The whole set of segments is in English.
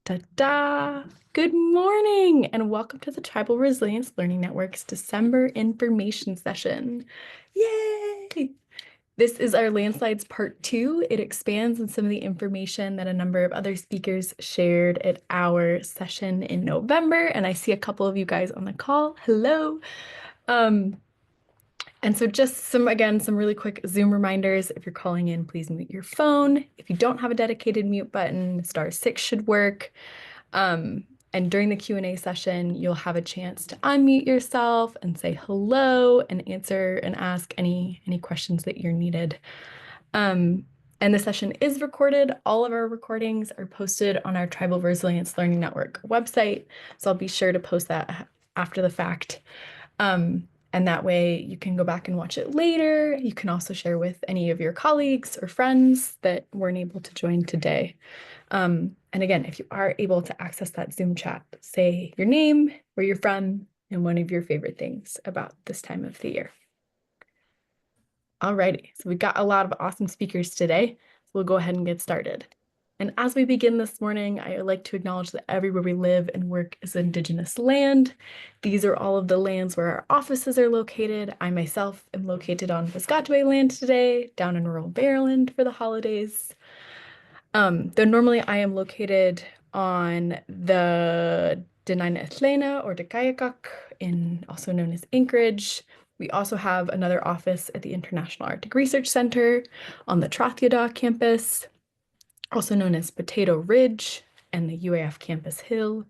Da-da! Good morning and welcome to the Tribal Resilience Learning Network's December information session. Yay! This is our Landslides Part 2. It expands on some of the information that a number of other speakers shared at our session in November, and I see a couple of you guys on the call. Hello! And so just some really quick Zoom reminders. If you're calling in, please mute your phone. If you don't have a dedicated mute button, *6 should work. And during the Q&A session, you'll have a chance to unmute yourself and say hello and answer and ask any questions that you're needed. And the session is recorded. All of our recordings are posted on our Tribal Resilience Learning Network website. So I'll be sure to post that after the fact. And that way you can go back and watch it later. You can also share with any of your colleagues or friends that weren't able to join today. And again, if you are able to access that Zoom chat, say your name, where you're from, and one of your favorite things about this time of the year. Alrighty, so we've got a lot of awesome speakers today, so we'll go ahead and get started. And as we begin this morning, I would like to acknowledge that everywhere we live and work is Indigenous land. These are all of the lands where our offices are located. I myself am located on Piscataway land today, down in rural Maryland for the holidays. Though normally I am located on the Dena'ina Athlena or Tekayakak, also known as Anchorage. We also have another office at the International Arctic Research Center on the Trothiada campus, also known as Potato Ridge, and the UAF Campus Hill.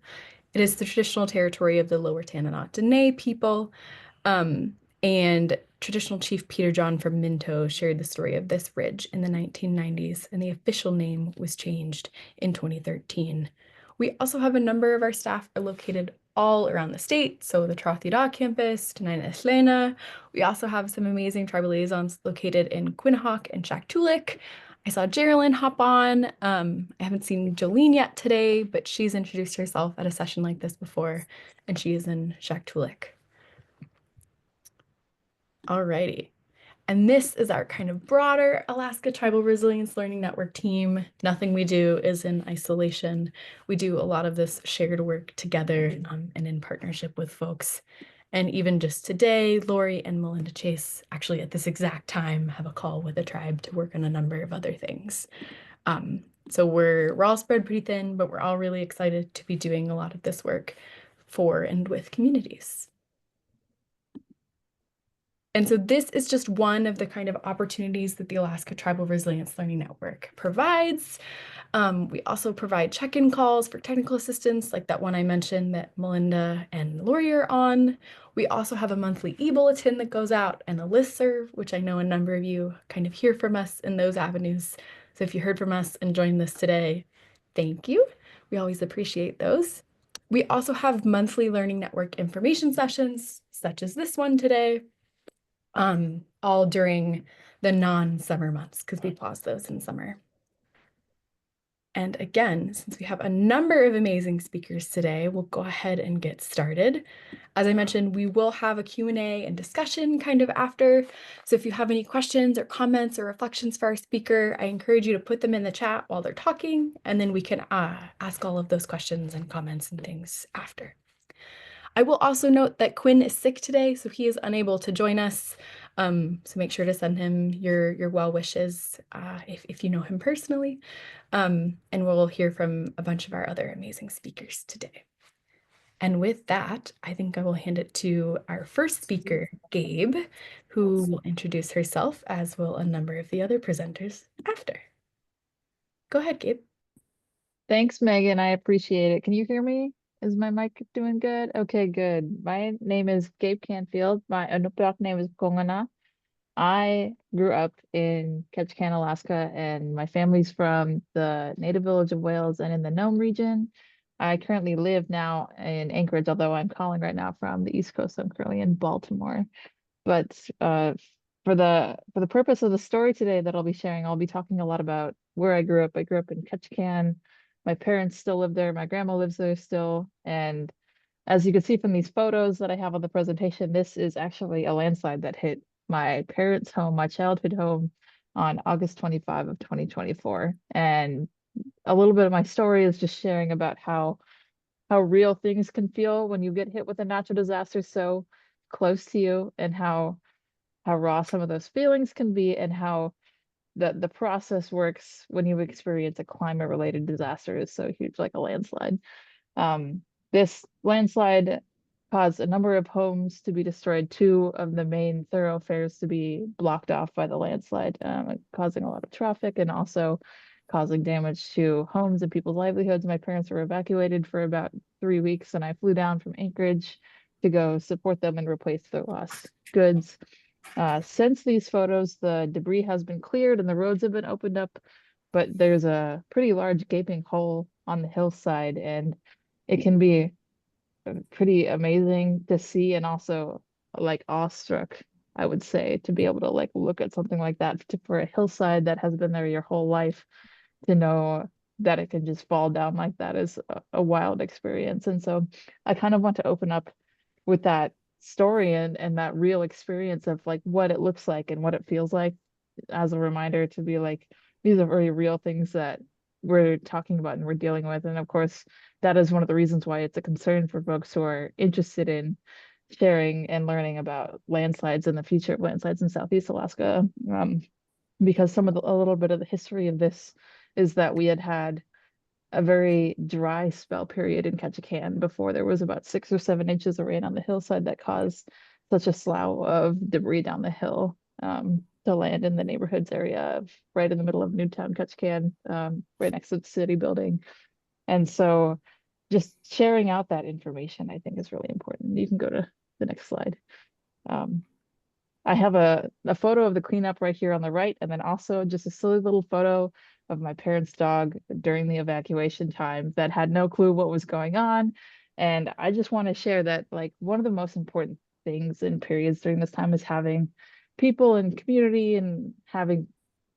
It is the traditional territory of the Lower Tanana Dene people, and traditional chief Peter John from Minto shared the story of this ridge in the 1990s, and the official name was changed in 2013. We also have a number of our staff are located all around the state, so the Trothiada campus, Dena'ina Athlena. We also have some amazing tribal liaisons located in Quinhagak and Shaktoolik. I saw Geraldine hop on. I haven't seen Jolene yet today, but she's introduced herself at a session like this before, and she is in Shaktoolik. Alrighty. And this is our kind of broader Alaska Tribal Resilience Learning Network team. Nothing we do is in isolation. We do a lot of this shared work together and in partnership with folks. And even just today, Lori and Melinda Chase, actually at this exact time, have a call with the tribe to work on a number of other things. So we're all spread pretty thin, but we're all really excited to be doing a lot of this work for and with communities. And so this is just one of the kind of opportunities that the Alaska Tribal Resilience Learning Network provides. We also provide check-in calls for technical assistance, like that one I mentioned that Melinda and Lori are on. We also have a monthly e-bulletin that goes out and a listserv, which I know a number of you kind of hear from us in those avenues. So if you heard from us and joined this today, thank you. We always appreciate those. We also have monthly Learning Network information sessions, such as this one today, all during the non-summer months, because we pause those in summer. And again, since we have a number of amazing speakers today, we'll go ahead and get started. As I mentioned, we will have a Q&A and discussion kind of after. So if you have any questions or comments or reflections for our speaker, I encourage you to put them in the chat while they're talking, and then we can ask all of those questions and comments and things after. I will also note that Quinn is sick today, so he is unable to join us. So make sure to send him your well wishes if you know him personally. And we'll hear from a bunch of our other amazing speakers today. And with that, I think I will hand it to our first speaker, Gabe, who will introduce herself, as will a number of the other presenters after. Go ahead, Gabe. Thanks, Megan. I appreciate it. Can you hear me? Is my mic doing good? Okay, good. My name is Gabe Canfield. My Inupiaq name is Kongana. I grew up in Ketchikan, Alaska, and my family's from the native village of Wales and in the Nome region. I currently live now in Anchorage, although I'm calling right now from the East Coast. I'm currently in Baltimore. But for the purpose of the story today that I'll be sharing, I'll be talking a lot about where I grew up. I grew up in Ketchikan. My parents still live there. My grandma lives there still. And as you can see from these photos that I have on the presentation, this is actually a landslide that hit my parents' home, my childhood home, on August 25 of 2024. And a little bit of my story is just sharing about how real things can feel when you get hit with a natural disaster so close to you, and how raw some of those feelings can be, and how the process works when you experience a climate related disaster is so huge, like a landslide. Um, this landslide caused a number of homes to be destroyed, two of the main thoroughfares to be blocked off by the landslide, causing a lot of traffic and also causing damage to homes and people's livelihoods. My parents were evacuated for about 3 weeks, and I flew down from Anchorage to go support them and replace their lost goods. Since these photos, the debris has been cleared and the roads have been opened up, but there's a pretty large gaping hole on the hillside, and it can be pretty amazing to see, and also like awestruck, I would say, to be able to like look at something like that for a hillside that has been there your whole life, to know that it can just fall down like that is a wild experience. And so I kind of want to open up with that story and that real experience of like what it looks like and what it feels like, as a reminder to be like, these are very real things that we're talking about and we're dealing with. And of course, that is one of the reasons why it's a concern for folks who are interested in sharing and learning about landslides and the future of landslides in Southeast Alaska. Because some of a little bit of the history of this is that we had a very dry spell period in Ketchikan before there was about 6 or 7 inches of rain on the hillside that caused such a slough of debris down the hill, to land in the neighborhoods area of right in the middle of Newtown, Ketchikan, right next to the city building. And so just sharing out that information, I think, is really important. You can go to the next slide. Um, I have a photo of the cleanup right here on the right, and then also just a silly little photo of my parents' dog during the evacuation time that had no clue what was going on. And I just want to share that, like, one of the most important things in periods during this time is having people in community and having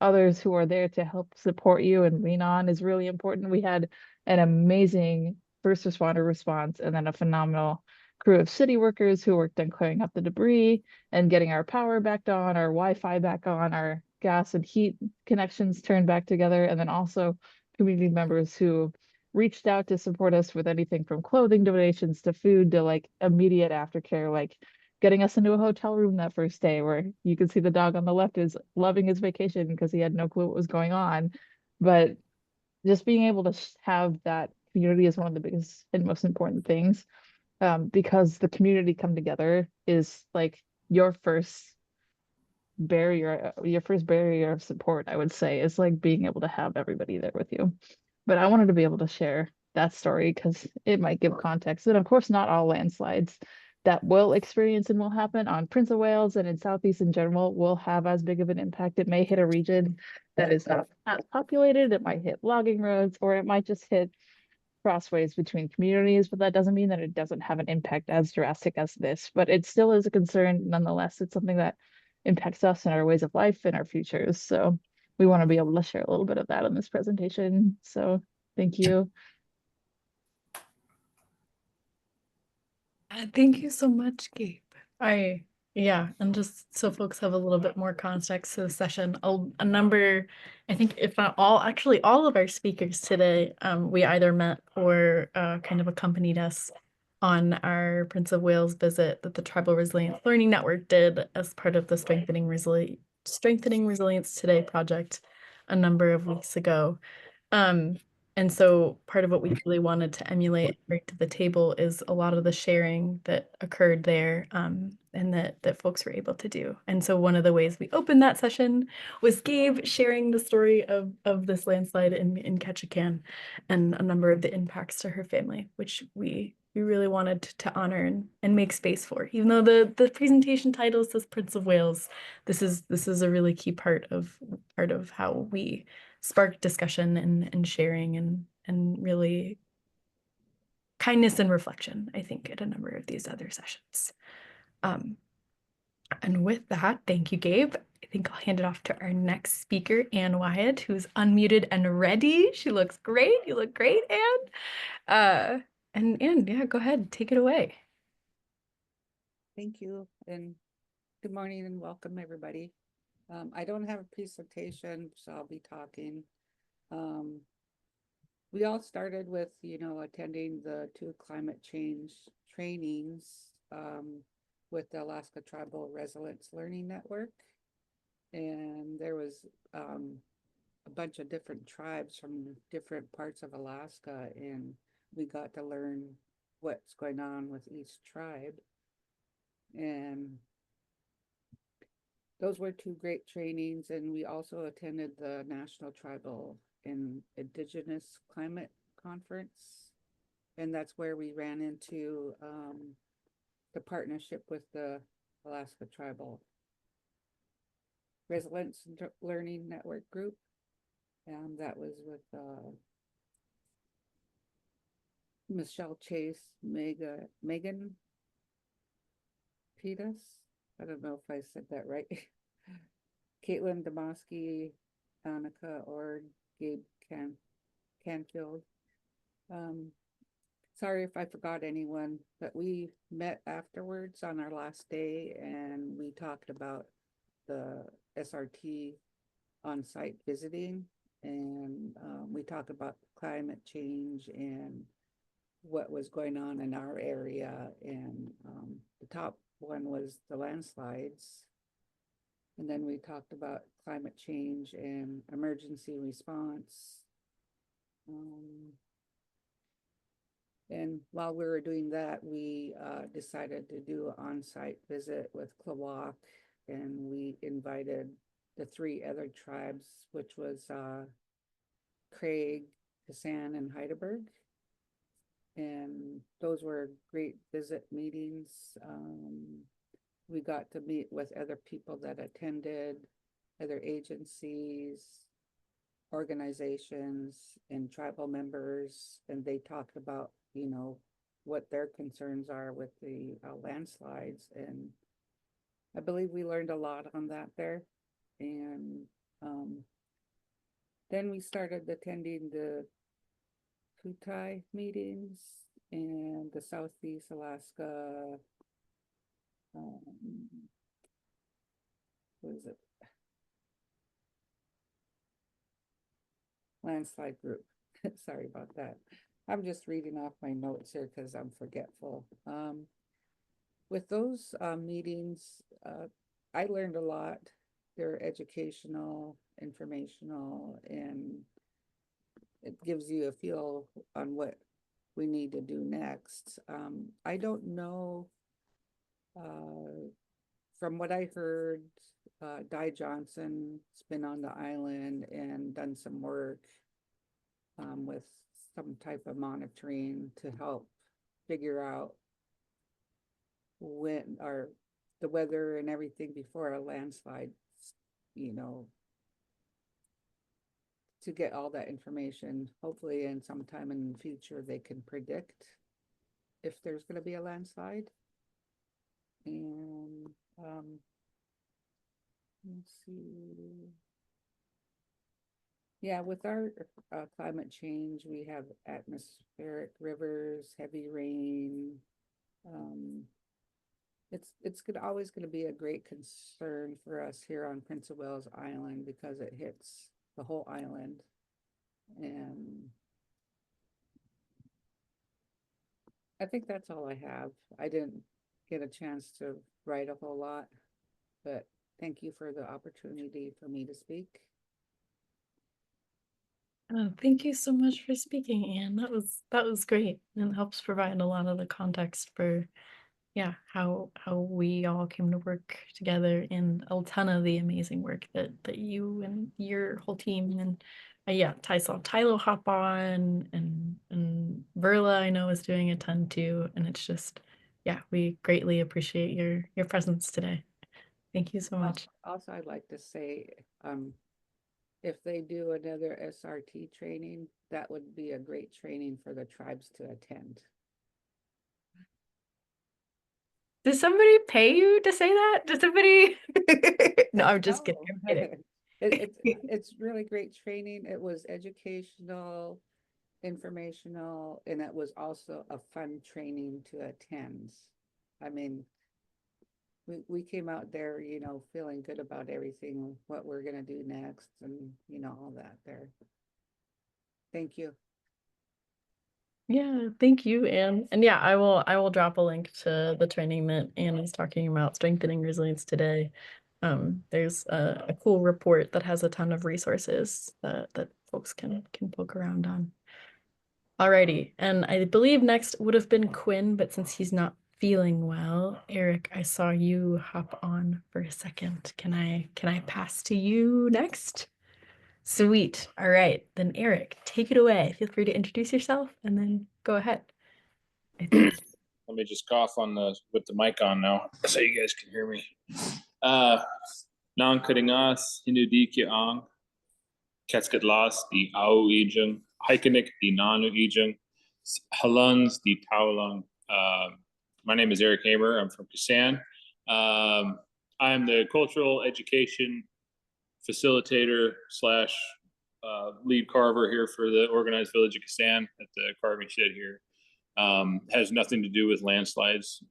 others who are there to help support you and lean on is really important. We had an amazing first responder response, and then a phenomenal crew of city workers who worked on clearing up the debris and getting our power back on, our Wi-Fi back on, our gas and heat connections turned back together, and then also community members who reached out to support us with anything from clothing donations to food to like immediate aftercare, like getting us into a hotel room that first day where you can see the dog on the left is loving his vacation because he had no clue what was going on. But just being able to have that community is one of the biggest and most important things, because the community come together is like your first your first barrier of support, I would say, is like being able to have everybody there with you. But I wanted to be able to share that story because it might give context. And of course, not all landslides that will experience and will happen on Prince of Wales and in Southeast in general will have as big of an impact. It may hit a region that is not as populated, it might hit logging roads, or it might just hit crossways between communities, but that doesn't mean that it doesn't have an impact as drastic as this. But it still is a concern nonetheless. It's something that impacts us and our ways of life and our futures. So we want to be able to share a little bit of that in this presentation. So thank you. Thank you so much, Gabe. I, yeah, and just so folks have a little bit more context to the session, a number, I think if not all, actually all of our speakers today, we either met or kind of accompanied us on our Prince of Wales visit that the Tribal Resilience Learning Network did as part of the Strengthening Resilience Today project a number of weeks ago. Um, and so part of what we really wanted to emulate and bring to the table is a lot of the sharing that occurred there, and that folks were able to do. And so one of the ways we opened that session was Gabe sharing the story of this landslide in Ketchikan and a number of the impacts to her family, which we really wanted to honor and make space for. Even though the presentation title says Prince of Wales, this is a really key part of how we spark discussion and sharing and really kindness and reflection, I think, at a number of these other sessions. And with that, thank you, Gabe. I think I'll hand it off to our next speaker, Anne Wyatt, who's unmuted and ready. She looks great. You look great, Anne. And Anne, yeah, go ahead, take it away. Thank you, and good morning and welcome, everybody. I don't have a presentation, so I'll be talking. we all started with, attending the 2 climate change trainings with the Alaska Tribal Resilience Learning Network. And there was a bunch of different tribes from different parts of Alaska, and we got to learn what's going on with each tribe. And those were 2 great trainings, and we also attended the National Tribal and Indigenous Climate Conference. And that's where we ran into the partnership with the Alaska Tribal Resilience Learning Network Group. And that was with Michelle Chase, Megan Peters. I don't know if I said that right. Caitlin Demosky, Annika, or Gabe Canfield. Sorry if I forgot anyone, but we met afterwards on our last day and we talked about the SRT on-site visiting, and we talked about climate change and what was going on in our area. And the top one was the landslides. And then we talked about climate change and emergency response. And while we were doing that, we decided to do an on-site visit with Klawak, and we invited the 3 other tribes, which was Craig, Kasan, and Heidelberg. And those were great visit meetings. We got to meet with other people that attended, other agencies, organizations, and tribal members, and they talked about, what their concerns are with the landslides. And I believe we learned a lot on that there. And then we started attending the Kutai meetings and the Southeast Alaska, what is it? Landslide group. Sorry about that. I'm just reading off my notes here because I'm forgetful. With those meetings, I learned a lot. They're educational, informational, and it gives you a feel on what we need to do next. I don't know, from what I heard, Di Johnson's been on the island and done some work with some type of monitoring to help figure out when the weather and everything before a landslide, to get all that information. Hopefully in some time in the future they can predict if there's going to be a landslide. And let's see. Yeah, with our climate change, we have atmospheric rivers, heavy rain. It's always going to be a great concern for us here on Prince of Wales Island because it hits the whole island. And I think that's all I have. I didn't get a chance to write a whole lot, but thank you for the opportunity for me to speak. Oh, thank you so much for speaking, Anne. That was great, and helps provide a lot of the context for, yeah, how we all came to work together, and a ton of the amazing work that you and your whole team, and yeah, Tylo hop on, and Verla I know is doing a ton too, and it's just, yeah, we greatly appreciate your presence today. Thank you so much. Also, I'd like to say, if they do another SRT training, that would be a great training for the tribes to attend. Does somebody pay you to say that? Does somebody? No, I'm just kidding. I'm kidding. It's really great training. It was educational, informational, and it was also a fun training to attend. I mean, we came out there, feeling good about everything, what we're gonna do next, and all that there. Thank you. Yeah, thank you, Anne. And yeah, I will drop a link to the training that Anne is talking about, strengthening resilience today. There's a cool report that has a ton of resources that folks can poke around on. Alrighty, and I believe next would have been Quinn, but since he's not feeling well, Eric, I saw you hop on for a second. Can I pass to you next? Sweet. All right, then Eric, take it away. Feel free to introduce yourself and then go ahead. I think. Let me just cough on with the mic on now so you guys can hear me. Nang Kadingas, Hindu di Kiang, Ketchikan di Au Ijung, Haikanik di Nanu Ijung, Haluns di Taulang. My name is Eric Hamer. I'm from Kasan. I'm the cultural education facilitator slash lead carver here for the organized village of Kasan at the carving shed here. Has nothing to do with landslides,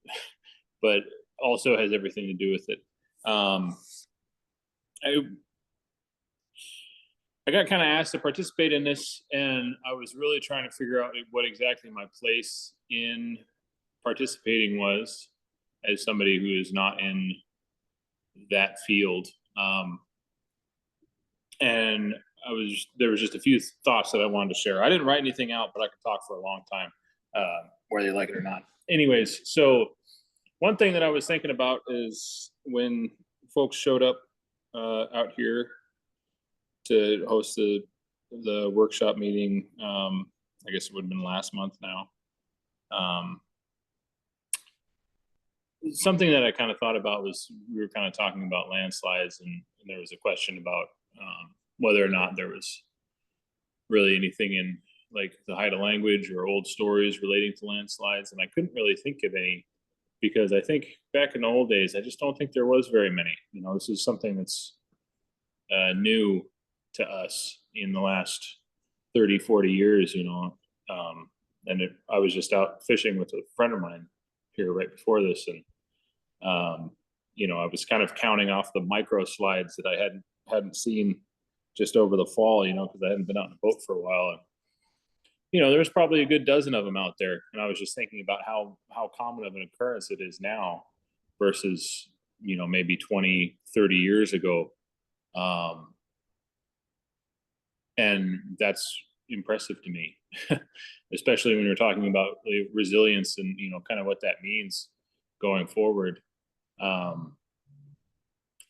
but also has everything to do with it. I got kind of asked to participate in this, and I was really trying to figure out what exactly my place in participating was as somebody who is not in that field. And there was just a few thoughts that I wanted to share. I didn't write anything out, but I could talk for a long time, whether you like it or not. Anyways, so one thing that I was thinking about is when folks showed up out here to host the workshop meeting, I guess it would have been last month now. Something that I kind of thought about was we were kind of talking about landslides, and there was a question about whether or not there was really anything in like the Haida language or old stories relating to landslides, and I couldn't really think of any because I think back in the old days, I just don't think there was very many. You know, this is something that's new to us in the last 30, 40 years, you know. I was just out fishing with a friend of mine here right before this, and you know, I was kind of counting off the micro slides that I hadn't seen just over the fall, you know, because I hadn't been out in a boat for a while. And, you know, there's probably a good dozen of them out there. And I was just thinking about how common of an occurrence it is now versus, you know, maybe 20, 30 years ago. And that's impressive to me, especially when you're talking about resilience and, you know, kind of what that means going forward.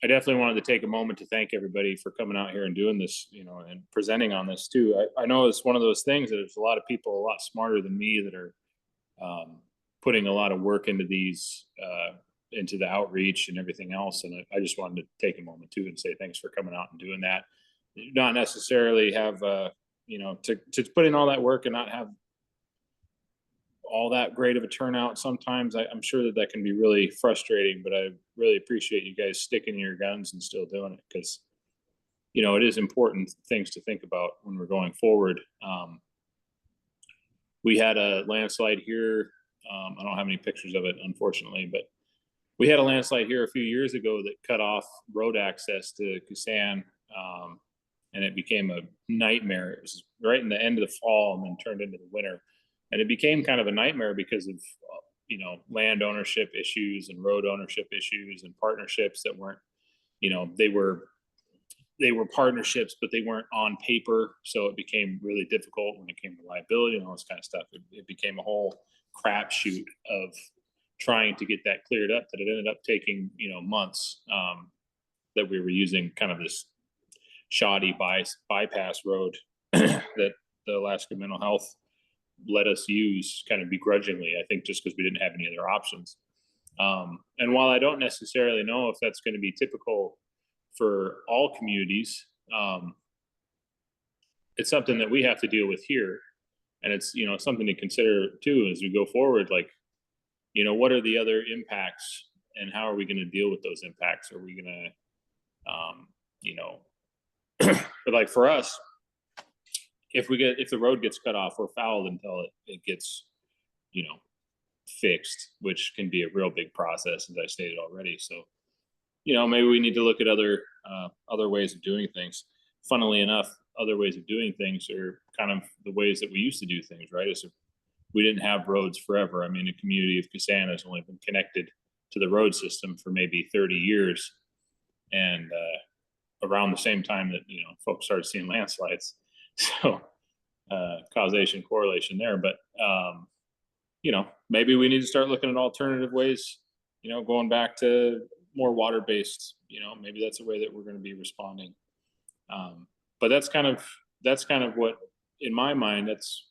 I definitely wanted to take a moment to thank everybody for coming out here and doing this, you know, and presenting on this too. I know it's one of those things that there's a lot of people a lot smarter than me that are putting a lot of work into these, into the outreach and everything else. And I just wanted to take a moment too and say thanks for coming out and doing that. Not necessarily have, you know, to put in all that work and not have all that great of a turnout. Sometimes I'm sure that can be really frustrating, but I really appreciate you guys sticking to your guns and still doing it because, you know, it is important things to think about when we're going forward. We had a landslide here. I don't have any pictures of it, unfortunately, but we had a landslide here a few years ago that cut off road access to Kasan, and it became a nightmare. It was right in the end of the fall and then turned into the winter. And it became kind of a nightmare because of, you know, land ownership issues and road ownership issues and partnerships that weren't, you know, they were partnerships, but they weren't on paper. So it became really difficult when it came to liability and all this kind of stuff. It became a whole crapshoot of trying to get that cleared up that it ended up taking, you know, months, that we were using kind of this shoddy bypass road that the Alaska Mental Health let us use kind of begrudgingly, I think just because we didn't have any other options. And while I don't necessarily know if that's going to be typical for all communities, it's something that we have to deal with here. And it's, you know, something to consider too as we go forward. Like, you know, what are the other impacts and how are we going to deal with those impacts? Are we going to, you know, but like for us, if the road gets cut off, we're fouled until it gets, you know, fixed, which can be a real big process, as I stated already. So, you know, maybe we need to look at other ways of doing things. Funnily enough, other ways of doing things are kind of the ways that we used to do things, right? Is we didn't have roads forever. I mean, the community of Kisan has only been connected to the road system for maybe 30 years. And around the same time that, you know, folks started seeing landslides. So causation, correlation there. But, you know, maybe we need to start looking at alternative ways, you know, going back to more water-based, you know, maybe that's a way that we're going to be responding. But that's kind of what, in my mind, that's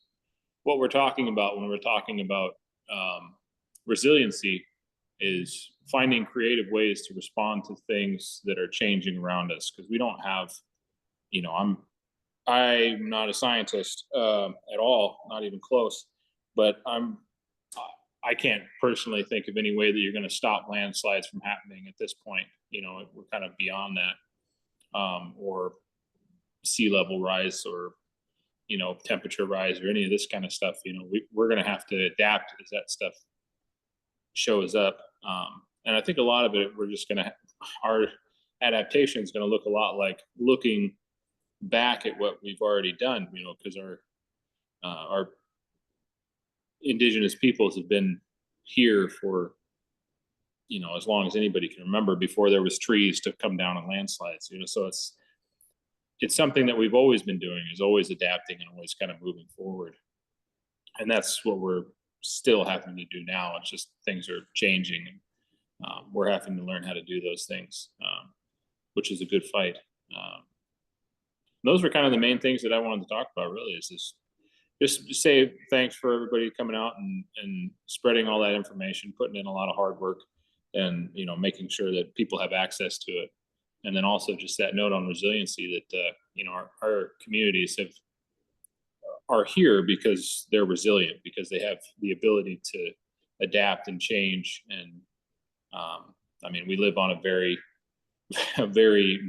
what we're talking about when we're talking about resiliency, is finding creative ways to respond to things that are changing around us. Because we don't have, you know, I'm not a scientist at all, not even close, but I can't personally think of any way that you're going to stop landslides from happening at this point. You know, we're kind of beyond that, or sea level rise, or, you know, temperature rise, or any of this kind of stuff. You know, we're going to have to adapt as that stuff shows up. And I think a lot of it, we're just going to, our adaptation is going to look a lot like looking back at what we've already done, you know, because our indigenous peoples have been here for, you know, as long as anybody can remember, before there was trees to come down on landslides, you know. So it's something that we've always been doing, is always adapting and always kind of moving forward. And that's what we're still having to do now. It's just things are changing, and we're having to learn how to do those things, which is a good fight. Those were kind of the main things that I wanted to talk about, really, is this, just say thanks for everybody coming out and spreading all that information, putting in a lot of hard work, and, you know, making sure that people have access to it. And then also just that note on resiliency, that, you know, our communities are here because they're resilient, because they have the ability to adapt and change. And I mean, we live on a very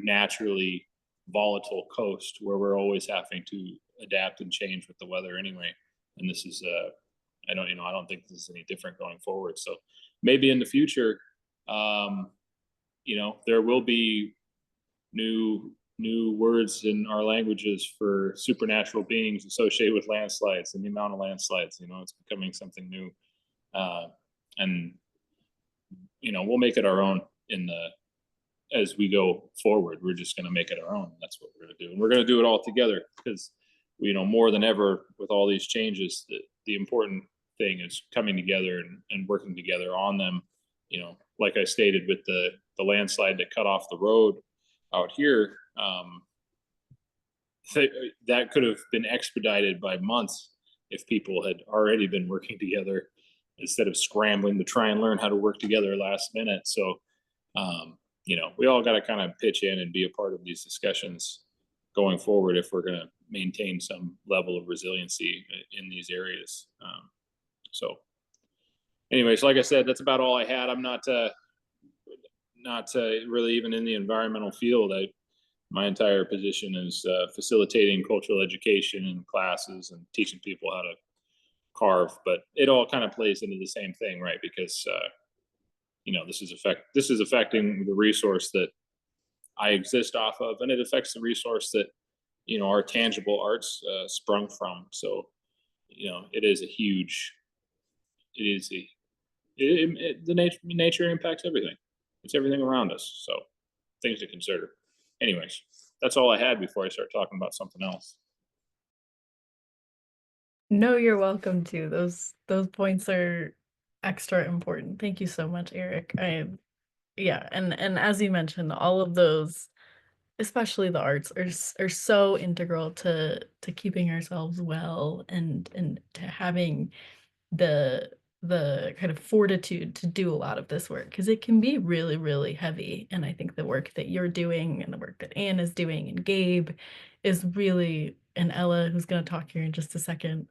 naturally volatile coast, where we're always having to adapt and change with the weather anyway. And this is I don't think this is any different going forward. So maybe in the future, you know, there will be new words in our languages for supernatural beings associated with landslides and the amount of landslides. You know, it's becoming something new, and, you know, we'll make it our own as we go forward. We're just going to make it our own. That's what we're going to do, and we're going to do it all together, because, you know, more than ever with all these changes, the important thing is coming together and working together on them. You know, like I stated with the landslide that cut off the road out here, that could have been expedited by months if people had already been working together, instead of scrambling to try and learn how to work together last minute. So, you know, we all got to kind of pitch in and be a part of these discussions going forward, if we're going to maintain some level of resiliency in these areas. So anyways, like I said, that's about all I had. I'm not really even in the environmental field. My entire position is facilitating cultural education in classes and teaching people how to carve, but it all kind of plays into the same thing, right? Because you know, this is affecting the resource that I exist off of, and it affects the resource that, you know, our tangible arts sprung from. So, you know, the nature impacts everything. It's everything around us. So things to consider. Anyways, that's all I had before I start talking about something else. No, you're welcome to. Those points are extra important. Thank you so much, Eric. Yeah, and as you mentioned, all of those, especially the arts, are so integral to keeping ourselves well, and to having the kind of fortitude to do a lot of this work, because it can be really, really heavy. And I think the work that you're doing, and the work that Anne is doing, and Gabe is really, and Ella, who's going to talk here in just a second,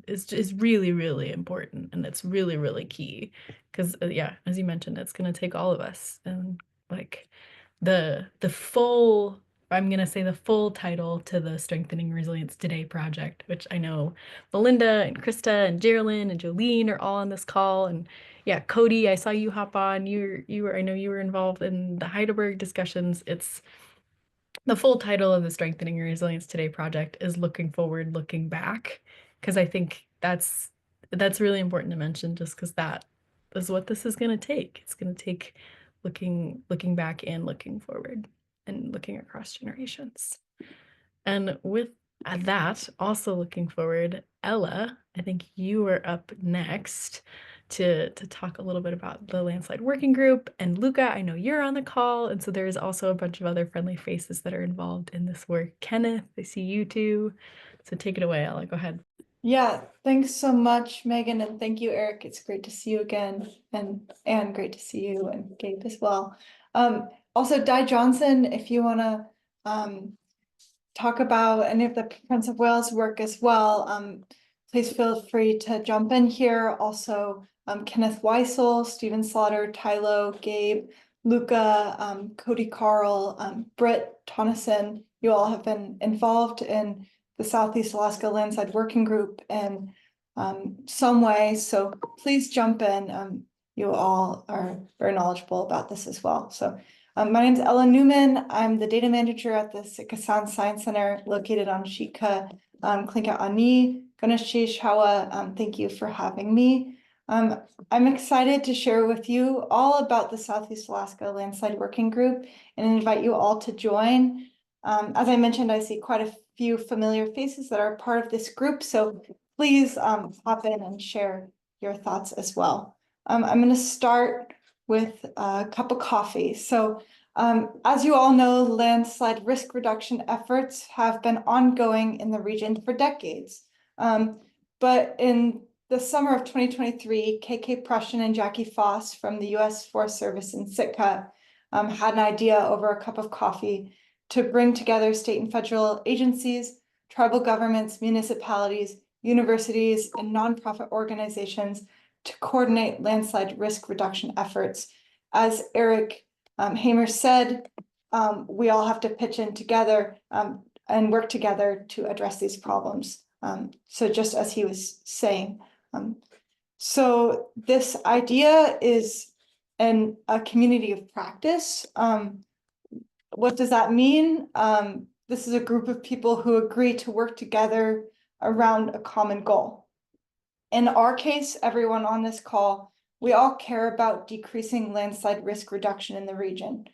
is really, really important, and it's really, really key, because yeah, as you mentioned, it's going to take all of us. And like the full, I'm going to say the full title to the Strengthening Resilience Today project, which I know Melinda and Krista and Geraldine and Jolene are all on this call. And yeah, Cody, I saw you hop on. I know you were involved in the Heidelberg discussions. It's the full title of the Strengthening Resilience Today project is Looking Forward, Looking Back. because I think that's really important to mention, just because that is what this is going to take. It's going to take looking back and looking forward and looking across generations. And with that, also looking forward, Ella, I think you are up next to talk a little bit about the Landslide Working Group. And Luca, I know you're on the call, and so there's also a bunch of other friendly faces that are involved in this work. Kenneth, I see you too. So take it away, Ella. Go ahead. Yeah, thanks so much, Megan, and thank you, Eric. It's great to see you again, and great to see you and Gabe as well. Also, Di Johnson, if you want to talk about any of the Prince of Wales work as well, please feel free to jump in here. Also, Kenneth Weissel, Stephen Slaughter, Tylo, Gabe, Luca, Cody Carl, Britt Tonneson, you all have been involved in the Southeast Alaska Landslide Working Group in some way, so please jump in. You all are very knowledgeable about this as well. So my name is Ella Newman. I'm the data manager at the Ketchikan Science Center located on Shika, Klinka Ani, Ganesh Hawa. Thank you for having me. I'm excited to share with you all about the Southeast Alaska Landslide Working Group and invite you all to join. As I mentioned, I see quite a few familiar faces that are part of this group, so please hop in and share your thoughts as well. I'm going to start with a cup of coffee. So as you all know, landslide risk reduction efforts have been ongoing in the region for decades. But in the summer of 2023, KK Prussian and Jackie Foss from the U.S. Forest Service in Sitka had an idea over a cup of coffee to bring together state and federal agencies, tribal governments, municipalities, universities, and nonprofit organizations to coordinate landslide risk reduction efforts. As Eric Hamer said, we all have to pitch in together and work together to address these problems. So just as he was saying. So this idea is a community of practice. What does that mean? This is a group of people who agree to work together around a common goal. In our case, everyone on this call, we all care about decreasing landslide risk reduction in the region.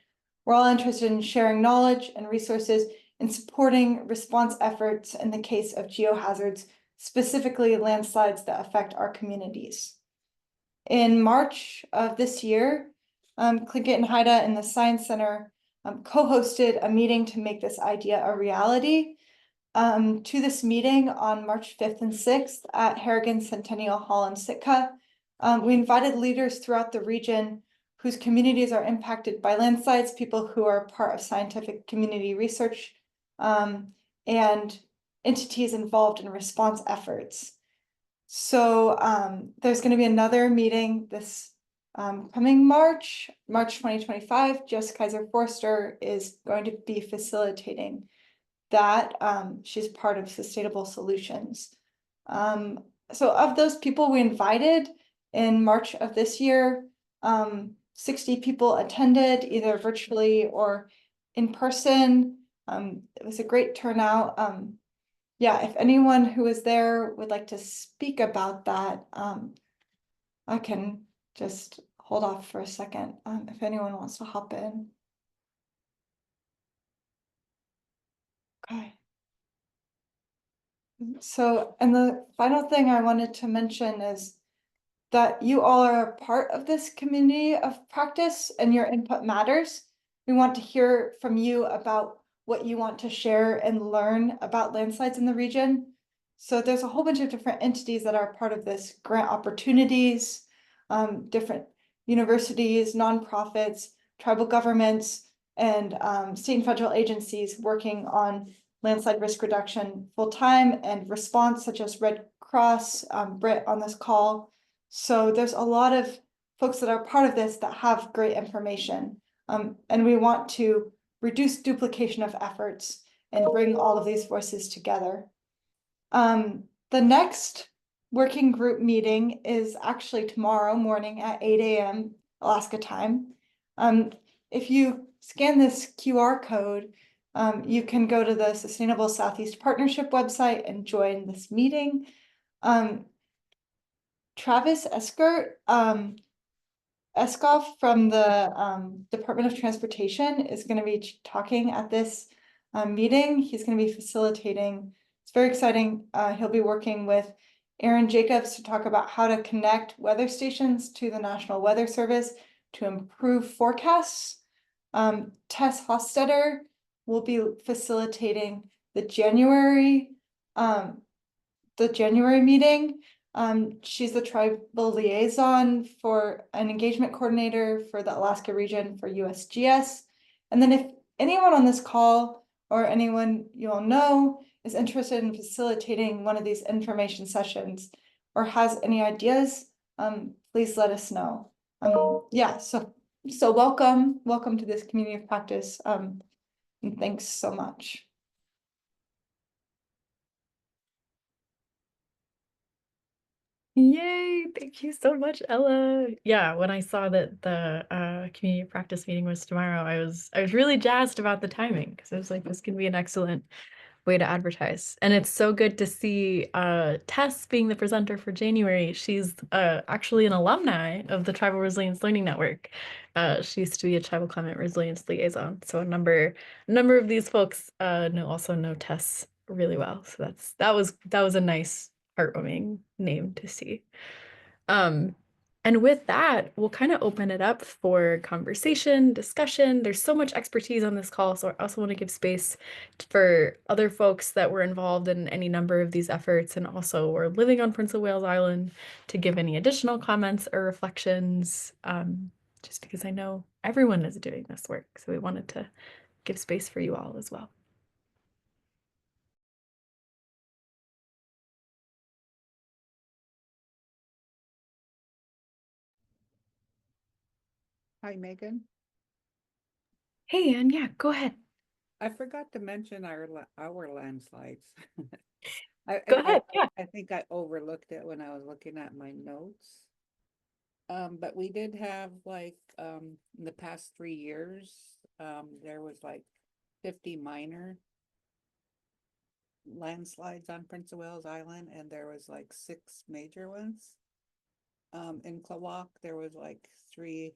We're all interested in sharing knowledge and resources and supporting response efforts in the case of geohazards, specifically landslides that affect our communities. In March of this year, Klinkit and Haida and the Science Center co-hosted a meeting to make this idea a reality. To this meeting on March 5th and 6th at Harrigan Centennial Hall in Sitka, we invited leaders throughout the region whose communities are impacted by landslides, people who are part of scientific community research, and entities involved in response efforts. So there's going to be another meeting this coming March 2025. Jess Kaiser Forster is going to be facilitating that. She's part of Sustainable Solutions. So of those people we invited in March of this year, 60 people attended either virtually or in person. It was a great turnout. Yeah, if anyone who was there would like to speak about that, I can just hold off for a second if anyone wants to hop in. Okay. So, and the final thing I wanted to mention is that you all are a part of this community of practice and your input matters. We want to hear from you about what you want to share and learn about landslides in the region. So there's a whole bunch of different entities that are part of this: grant opportunities, different universities, nonprofits, tribal governments, and state and federal agencies working on landslide risk reduction full-time and response, such as Red Cross, Britt on this call. So there's a lot of folks that are part of this that have great information. And we want to reduce duplication of efforts and bring all of these voices together. The next working group meeting is actually tomorrow morning at 8 a.m. Alaska time. If you scan this QR code, you can go to the Sustainable Southeast Partnership website and join this meeting. Travis Eskoff from the Department of Transportation is going to be talking at this meeting. He's going to be facilitating. It's very exciting. He'll be working with Aaron Jacobs to talk about how to connect weather stations to the National Weather Service to improve forecasts. Tess Hostetter will be facilitating the January meeting. She's the tribal liaison for an engagement coordinator for the Alaska region for USGS. And then if anyone on this call or anyone you all know is interested in facilitating one of these information sessions or has any ideas, please let us know. Yeah, so welcome to this community of practice. And thanks so much. Yay, thank you so much, Ella. Yeah, when I saw that the community practice meeting was tomorrow, I was really jazzed about the timing because I was like, this can be an excellent way to advertise. And it's so good to see Tess being the presenter for January. She's actually an alumni of the Tribal Resilience Learning Network. She used to be a Tribal Climate Resilience Liaison. So a number of these folks also know Tess really well. So that was a nice, heartwarming name to see. And with that, we'll kind of open it up for conversation, discussion. There's so much expertise on this call, so I also want to give space for other folks that were involved in any number of these efforts and also were living on Prince of Wales Island to give any additional comments or reflections, just because I know everyone is doing this work. So we wanted to give space for you all as well. Hi, Megan. Hey, Anne, yeah, go ahead. I forgot to mention our landslides. Go ahead, yeah. I think I overlooked it when I was looking at my notes. But we did have like in the past 3 years, there was like 50 minor landslides on Prince of Wales Island, and there was like 6 major ones. In Klawak, there was like 3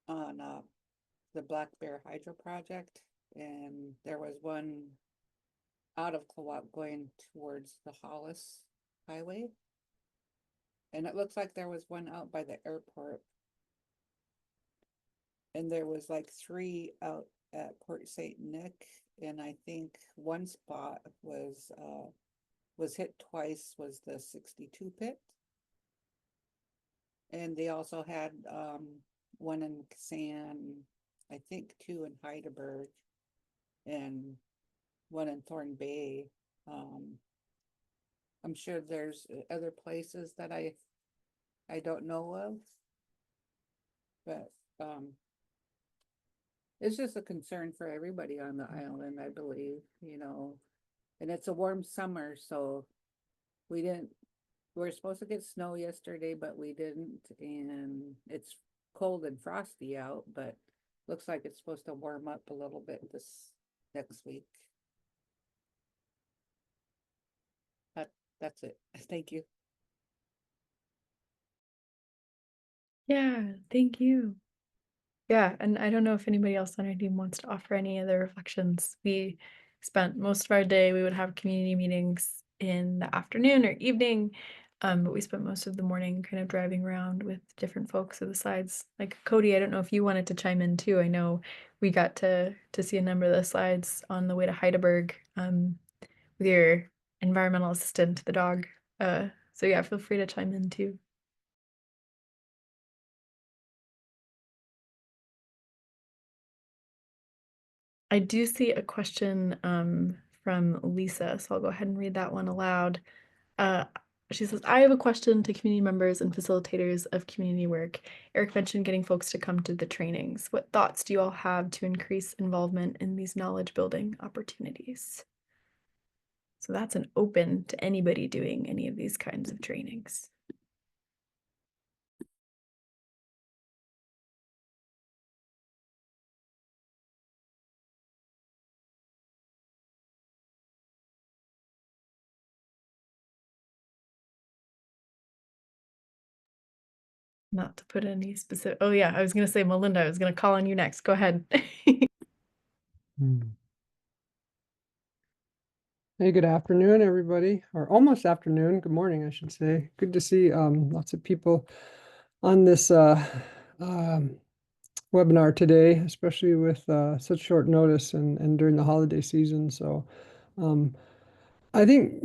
on the Black Bear Hydro Project, and there was one out of Klawak going towards the Hollis Highway. And it looks like there was one out by the airport. And there was like 3 out at Port St. Nick. And I think one spot was hit twice, was the 62 pit. And they also had one in Ketchikan, I think 2 in Heidelberg, and one in Thorn Bay. I'm sure there's other places that I don't know of, but it's just a concern for everybody on the island, I believe, and it's a warm summer, so we're supposed to get snow yesterday, but we didn't, and it's cold and frosty out, but looks like it's supposed to warm up a little bit this next week. That's it. Thank you. Yeah, thank you. Yeah, and I don't know if anybody else on our team wants to offer any other reflections. We spent most of our day, we would have community meetings in the afternoon or evening, but we spent most of the morning kind of driving around with different folks of the sides. Like Cody, I don't know if you wanted to chime in too. I know we got to see a number of the slides on the way to Heidelberg with your environmental assistant, the dog. So yeah, feel free to chime in too. I do see a question from Lisa, so I'll go ahead and read that one aloud. She says, I have a question to community members and facilitators of community work. Eric mentioned getting folks to come to the trainings. What thoughts do you all have to increase involvement in these knowledge building opportunities? So that's an open to anybody doing any of these kinds of trainings. Not to put any specific, oh yeah, I was gonna say, Melinda, I was gonna call on you next. Go ahead. Hey, good afternoon, everybody, or almost afternoon. Good morning, I should say. Good to see lots of people on this webinar today, especially with such short notice and during the holiday season. So I think,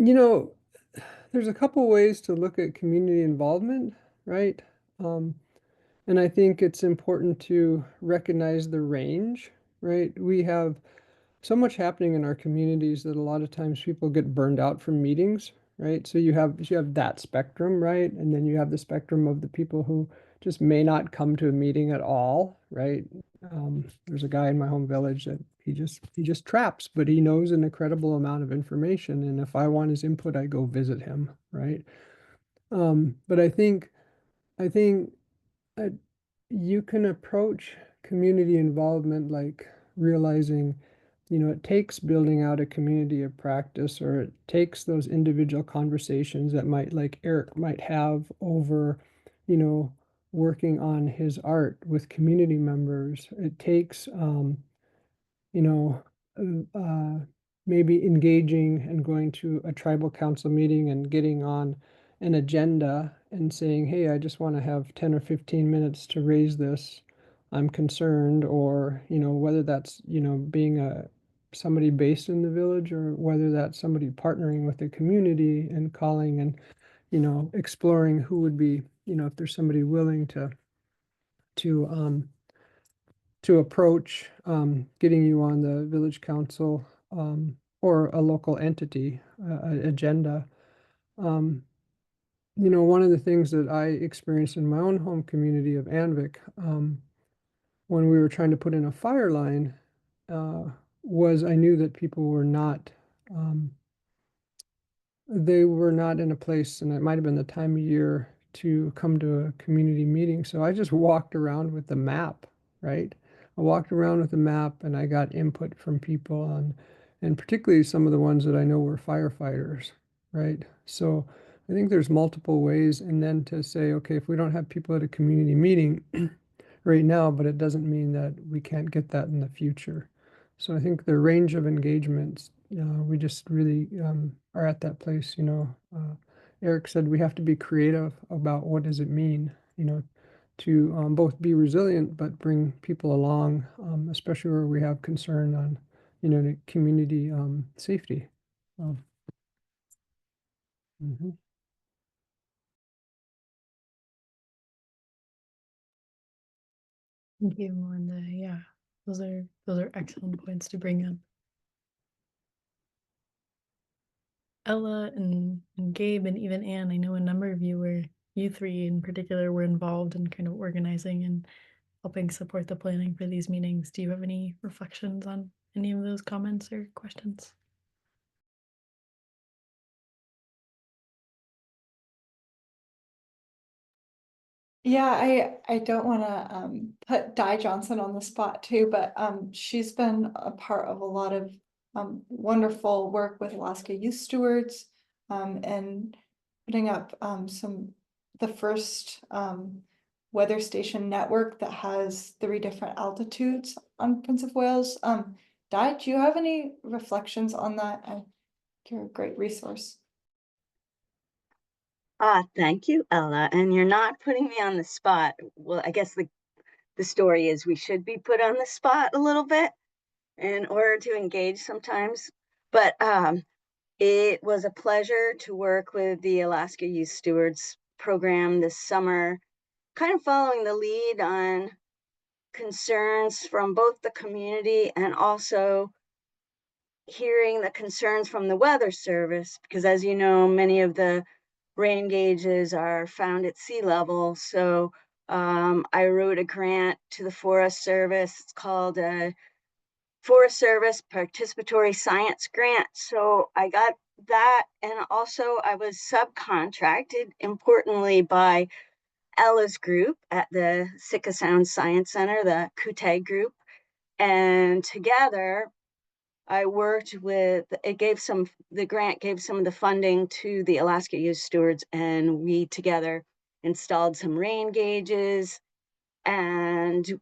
there's a couple ways to look at community involvement, right? And I think it's important to recognize the range, right? We have so much happening in our communities that a lot of times people get burned out from meetings, right? So you have that spectrum, right? And then you have the spectrum of the people who just may not come to a meeting at all, right? There's a guy in my home village that he just traps, but he knows an incredible amount of information. And if I want his input, I go visit him, right? But I think uh, you can approach community involvement like realizing, it takes building out a community of practice, or it takes those individual conversations that like Eric might have over, working on his art with community members. It takes, you know, maybe engaging and going to a tribal council meeting and getting on an agenda and saying, hey, I just want to have 10 or 15 minutes to raise this. I'm concerned, or, whether that's, being somebody based in the village, or whether that's somebody partnering with the community and calling and, exploring who would be, if there's somebody willing to to approach getting you on the village council or a local entity agenda. One of the things that I experienced in my own home community of Anvik, when we were trying to put in a fire line, uh, was I knew that people were not um, they were not in a place, and it might have been the time of year to come to a community meeting. So I just walked around with the map, right? I walked around with the map and I got input from people on, and particularly some of the ones that I know were firefighters, right? So I think there's multiple ways. And then to say, okay, if we don't have people at a community meeting right now, but it doesn't mean that we can't get that in the future. So I think the range of engagements, we just really are at that place. Eric said we have to be creative about what does it mean, to both be resilient but bring people along, especially where we have concern on, the community safety. Mhm. Thank you, Melinda. Yeah, those are excellent points to bring up. Ella and Gabe and even Anne, I know a number of you three in particular were involved in kind of organizing and helping support the planning for these meetings. Do you have any reflections on any of those comments or questions? Yeah, I don't want to put Di Johnson on the spot too, but she's been a part of a lot of wonderful work with Alaska Youth Stewards and putting up the first weather station network that has 3 different altitudes on Prince of Wales. Di, do you have any reflections on that? You're a great resource. Thank you, Ella. And you're not putting me on the spot. Well, I guess the story is we should be put on the spot a little bit in order to engage sometimes. But it was a pleasure to work with the Alaska Youth Stewards program this summer, kind of following the lead on concerns from both the community and also hearing the concerns from the Weather Service, because as you know, many of the rain gauges are found at sea level. So I wrote a grant to the Forest Service. It's called a Forest Service Participatory Science Grant. So I got that. And also I was subcontracted, importantly, by Ella's group at the Sitka Sound Science Center, the Kutay group. And together I worked with, the grant gave some of the funding to the Alaska Youth Stewards, and we together installed some rain gauges, and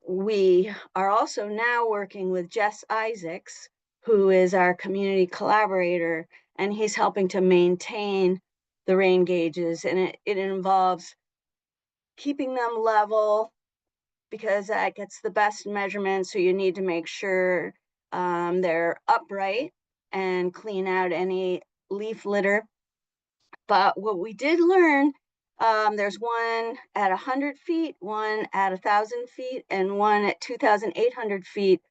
we are also now working with Jess Isaacs, who is our community collaborator, and he's helping to maintain the rain gauges, and it involves keeping them level because that gets the best measurements. So you need to make sure they're upright and clean out any leaf litter. But what we did learn, there's one at 100 feet, one at 1,000 feet, and one at 2,800 feet.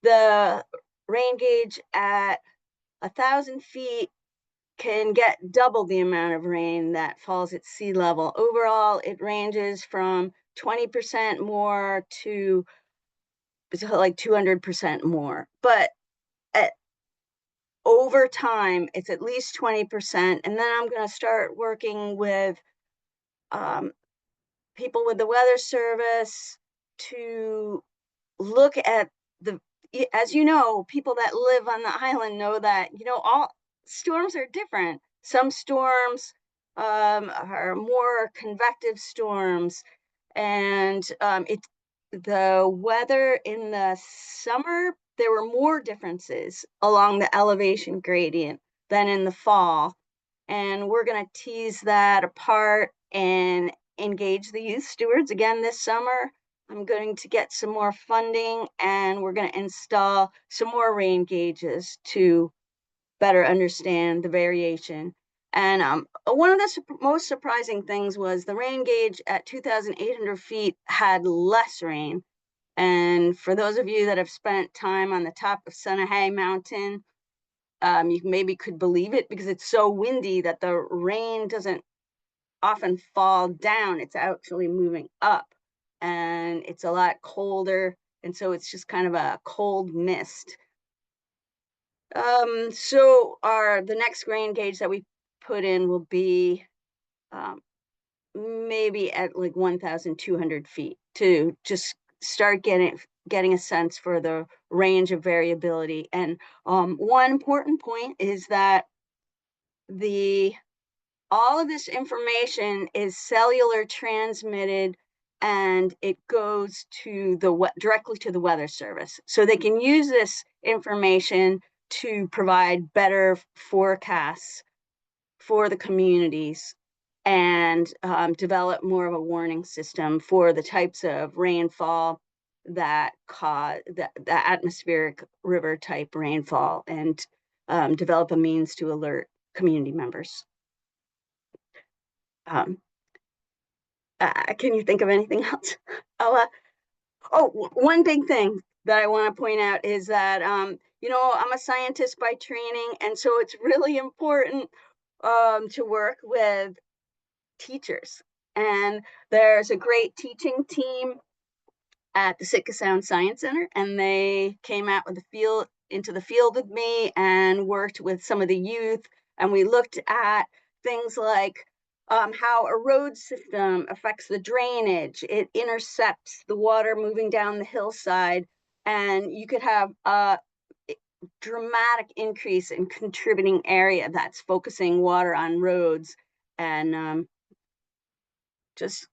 The rain gauge at 1,000 feet can get double the amount of rain that falls at sea level. Overall, it ranges from 20% more to like 200% more. But over time, it's at least 20%. And then I'm going to start working with people with the Weather Service to look at as you know, people that live on the island know that, all storms are different. Some storms are more convective storms, and the weather in the summer, there were more differences along the elevation gradient than in the fall. And we're going to tease that apart and engage the youth stewards again this summer. I'm going to get some more funding, and we're going to install some more rain gauges to better understand the variation. And one of the most surprising things was the rain gauge at 2,800 feet had less rain. And for those of you that have spent time on the top of Sunahay Mountain, you maybe could believe it because it's so windy that the rain doesn't often fall down. It's actually moving up, and it's a lot colder. And so it's just kind of a cold mist. So the next rain gauge that we put in will be maybe at like 1,200 feet to just start getting a sense for the range of variability. And one important point is that all of this information is cellular transmitted, and it goes to directly to the Weather Service. So they can use this information to provide better forecasts for the communities and develop more of a warning system for the types of rainfall that cause the atmospheric river type rainfall, and develop a means to alert community members. Can you think of anything else? One big thing that I want to point out is that, I'm a scientist by training, and so it's really important to work with teachers. And there's a great teaching team at the Sitka Sound Science Center, and they came out into the field with me and worked with some of the youth, and we looked at things like how a road system affects the drainage. It intercepts the water moving down the hillside, and you could have a dramatic increase in contributing area that's focusing water on roads, and just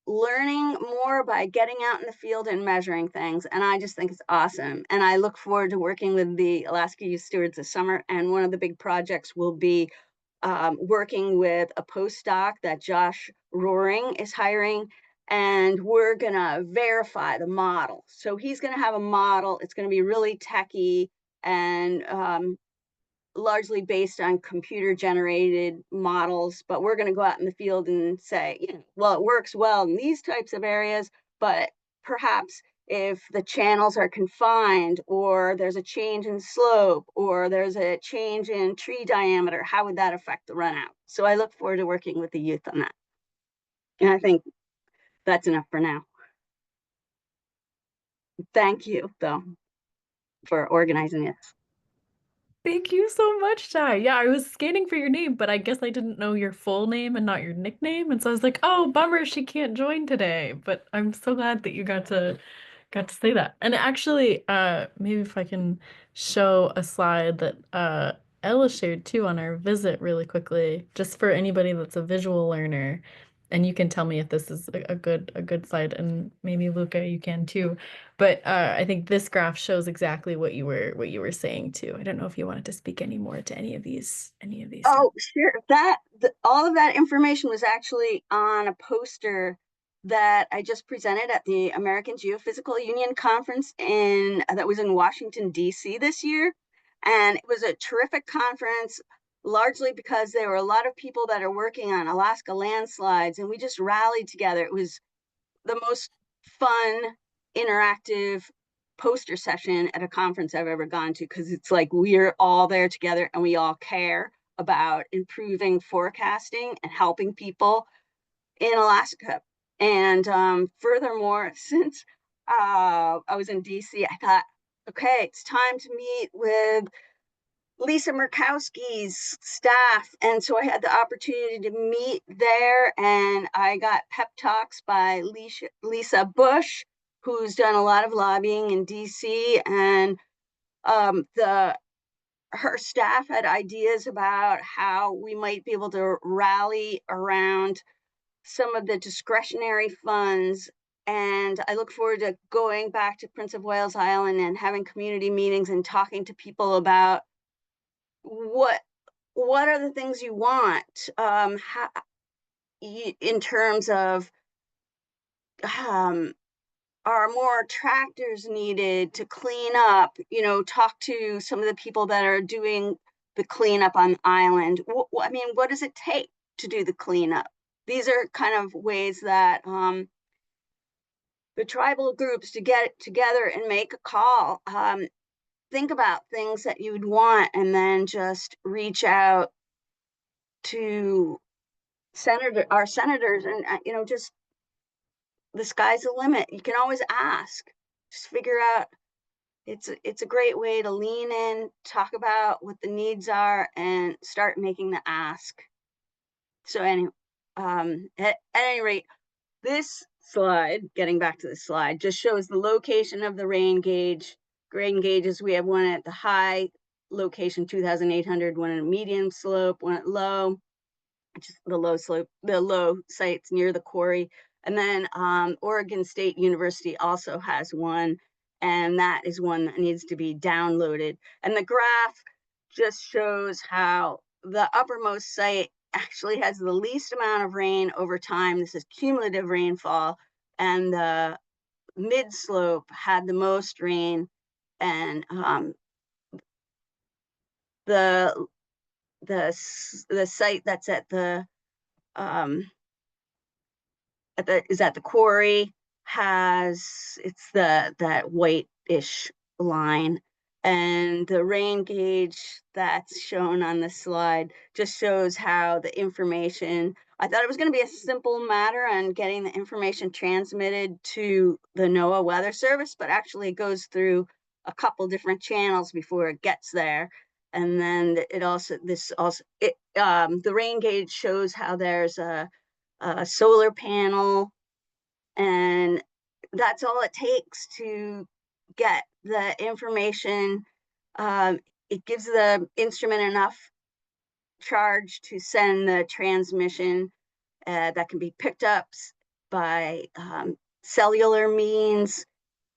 learning more by getting out in the field and measuring things. And I just think it's awesome. And I look forward to working with the Alaska Youth Stewards this summer. And one of the big projects will be working with a postdoc that Josh Roaring is hiring. And we're going to verify the model. So he's going to have a model. It's going to be really techy and largely based on computer generated models, but we're going to go out in the field and say, well, it works well in these types of areas, but perhaps if the channels are confined, or there's a change in slope, or there's a change in tree diameter, how would that affect the runout? So I look forward to working with the youth on that. And I think that's enough for now. Thank you, though, for organizing this. Thank you so much, Ty. Yeah, I was scanning for your name, but I guess I didn't know your full name and not your nickname. And so I was like, oh, bummer, she can't join today. But I'm so glad that you got to say that. And actually, maybe if I can show a slide that Ella shared too on our visit really quickly, just for anybody that's a visual learner. and you can tell me if this is a good slide, and maybe Luca, you can too. But I think this graph shows exactly what you were saying too. I don't know if you wanted to speak any more to any of these Oh, sure. All of that information was actually on a poster that I just presented at the American Geophysical Union conference that was in Washington, D.C. this year. And it was a terrific conference, largely because there were a lot of people that are working on Alaska landslides, and we just rallied together. It was the most fun, interactive poster session at a conference I've ever gone to, because it's like we're all there together and we all care about improving forecasting and helping people in Alaska. And furthermore, since I was in DC, I thought, okay, it's time to meet with Lisa Murkowski's staff. And so I had the opportunity to meet there, and I got pep talks by Lisa Bush, who's done a lot of lobbying in DC. And her staff had ideas about how we might be able to rally around some of the discretionary funds. And I look forward to going back to Prince of Wales Island and having community meetings and talking to people about what are the things you want, in terms of are more tractors needed to clean up, talk to some of the people that are doing the cleanup on the island. I mean, what does it take to do the cleanup? These are kind of ways that the tribal groups to get together and make a call, think about things that you would want, and then just reach out to our senators, and just the sky's the limit. You can always ask. Just figure out. It's a great way to lean in, talk about what the needs are, and start making the ask. So anyway, at any rate, this slide, getting back to the slide, just shows the location of the rain gauges. We have one at the high location, 2,800, one at a medium slope, one at low, which is the low slope, the low sites near the quarry. And then Oregon State University also has one, and that is one that needs to be downloaded. And the graph just shows how the uppermost site actually has the least amount of rain over time. This is cumulative rainfall. And the mid slope had the most rain. And the site that's at the quarry it's that white-ish line, and the rain gauge that's shown on the slide just shows how the information. I thought it was going to be a simple matter on getting the information transmitted to the NOAA Weather Service, but actually it goes through a couple different channels before it gets there. And then the rain gauge shows how there's a solar panel, and that's all it takes to get the information. It gives the instrument enough charge to send the transmission that can be picked up by cellular means.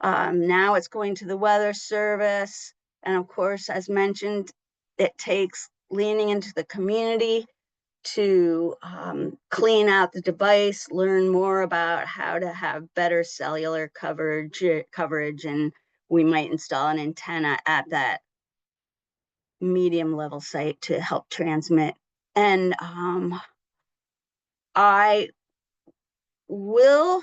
Now it's going to the Weather Service, and of course, as mentioned, it takes leaning into the community to clean out the device, learn more about how to have better cellular coverage, and we might install an antenna at that medium level site to help transmit. And I will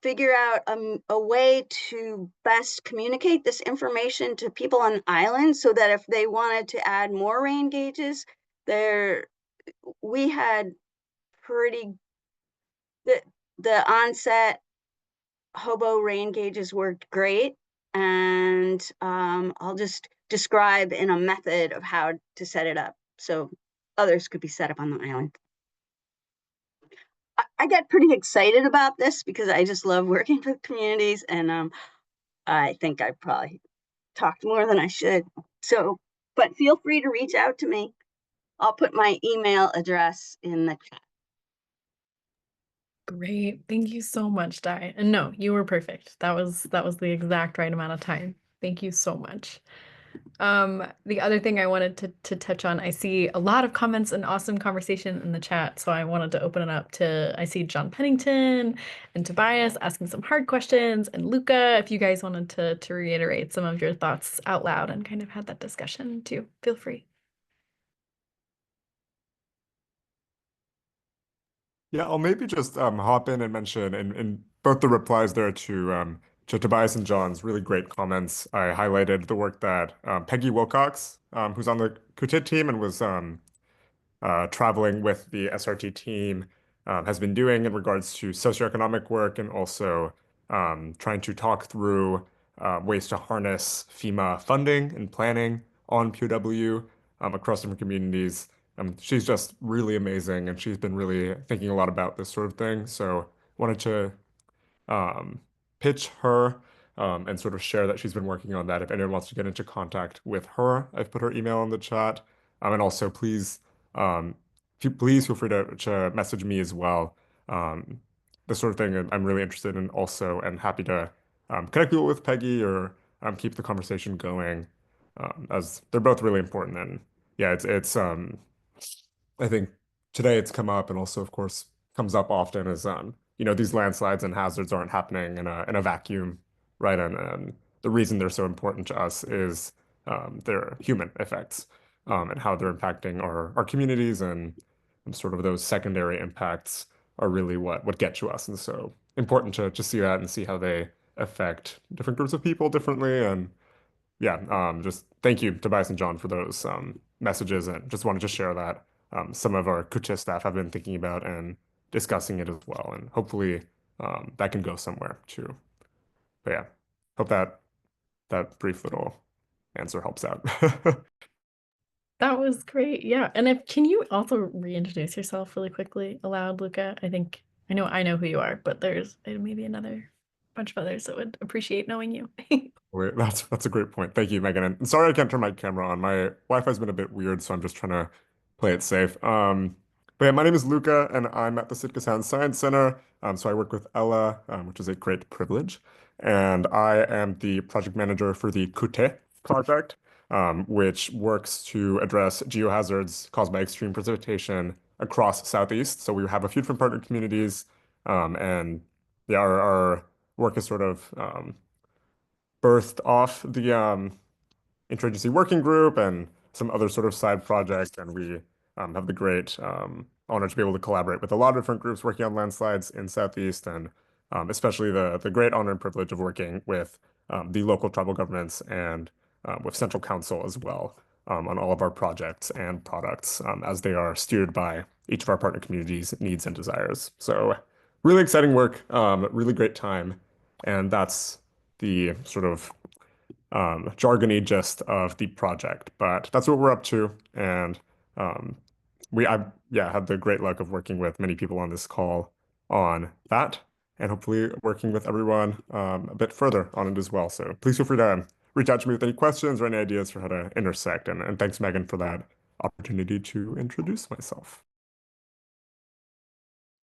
figure out a way to best communicate this information to people on the island, so that if they wanted to add more rain gauges, we had the onset hobo rain gauges worked great, and I'll just describe in a method of how to set it up so others could be set up on the island. I get pretty excited about this because I just love working with communities, and I think I probably talked more than I should. So, but feel free to reach out to me. I'll put my email address in the chat. Great. Thank you so much, Di. And no, you were perfect. That was the exact right amount of time. Thank you so much. The other thing I wanted to touch on, I see a lot of comments and awesome conversation in the chat, so I wanted to open it up to, I see John Pennington and Tobias asking some hard questions, and Luca, if you guys wanted to reiterate some of your thoughts out loud and kind of had that discussion too, feel free. Yeah, I'll maybe just hop in and mention in both the replies there to Tobias and John's really great comments. I highlighted the work that Peggy Wilcox, who's on the Kutit team and was traveling with the SRT team, has been doing in regards to socioeconomic work and also trying to talk through ways to harness FEMA funding and planning on POW across different communities. She's just really amazing, and she's been really thinking a lot about this sort of thing. So wanted to pitch her and sort of share that she's been working on that. If anyone wants to get into contact with her, I've put her email in the chat. And also um, please feel free to message me as well. The sort of thing that I'm really interested in also, and happy to connect people with Peggy or keep the conversation going, as they're both really important. And yeah, it's I think today it's come up, and also of course comes up often as these landslides and hazards aren't happening in a vacuum, right? And the reason they're so important to us is their human effects, and how they're impacting our communities, and sort of those secondary impacts are really what get to us. And so important to see that and see how they affect different groups of people differently. And yeah, just thank you, Tobias and John, for those messages, and just wanted to share that some of our Kucha staff have been thinking about and discussing it as well, and hopefully that can go somewhere too. But yeah, hope that brief little answer helps out. That was great. Yeah. And if can you also reintroduce yourself really quickly aloud, Luca? I know who you are, but there's maybe another bunch of others that would appreciate knowing you. Wait, that's a great point. Thank you, Megan. And sorry I can't turn my camera on. My Wi-Fi's been a bit weird, so I'm just trying to play it safe. But yeah, my name is Luca, and I'm at the Sitka Sound Science Center. So I work with Ella, which is a great privilege. And I am the project manager for the Kute project, which works to address geohazards caused by extreme precipitation across Southeast. So we have a few different partner communities, and yeah, our work is sort of birthed off the interagency working group and some other sort of side projects. And we have the great honor to be able to collaborate with a lot of different groups working on landslides in Southeast, and especially the great honor and privilege of working with the local tribal governments and with Central Council as well, on all of our projects and products, as they are steered by each of our partner communities' needs and desires. So really exciting work, really great time. And that's the sort of jargony gist of the project, but that's what we're up to. And um, I had the great luck of working with many people on this call on that, and hopefully working with everyone a bit further on it as well. So please feel free to reach out to me with any questions or any ideas for how to intersect. And thanks, Megan, for that opportunity to introduce myself.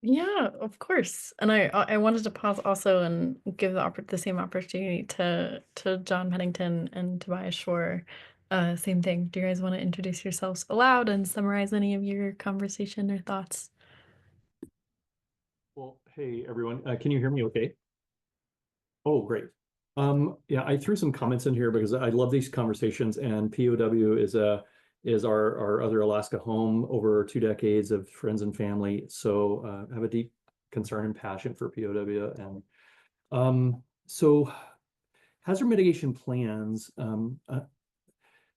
Yeah, of course. And I wanted to pause also and give the same opportunity to John Pennington and Tobias Shore. Same thing. Do you guys want to introduce yourselves aloud and summarize any of your conversation or thoughts? Well, hey everyone, can you hear me okay? Oh, great. Yeah, I threw some comments in here because I love these conversations, and POW is our other Alaska home over 2 decades of friends and family. So I have a deep concern and passion for POW. And so hazard mitigation plans,